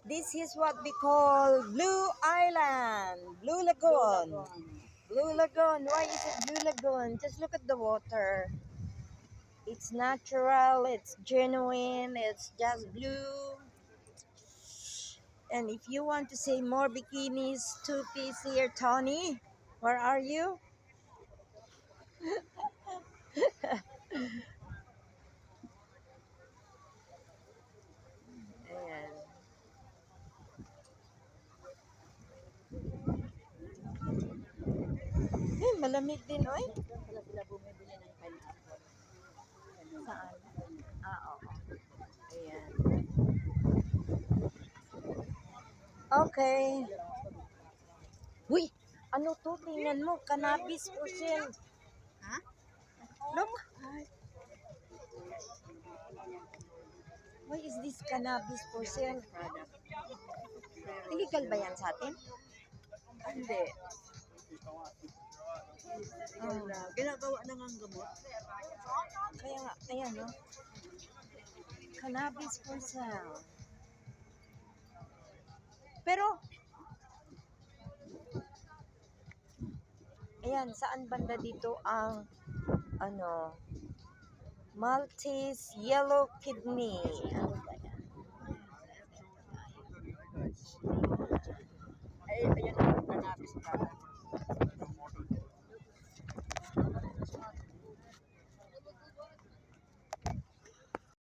This is what we call Blue Island, Blue Lagoon. Blue Lagoon. Why is it Blue Lagoon? Just look at the water. It's natural, it's genuine, it's just blue. And if you want to see more bikinis, two-piece here, Tony, where are you? Ayan. Malamig din, oy. Wala sila bumibili ng pineapple. Saan? Oo. Ayan. Okay. Uy, ano to? Tingnan mo, cannabis for sale. Ha? Look. Why is this cannabis for sale? Product. Illegal ba yan sa atin? Hindi. Oh. Ginagawa na ng gamot. Kaya nga, ayan no. Cannabis for sale. Pero, ayan, saan banda dito ang, Maltese Yellow Kidney. Ano ba yan? Ay, ayan ang cannabis product.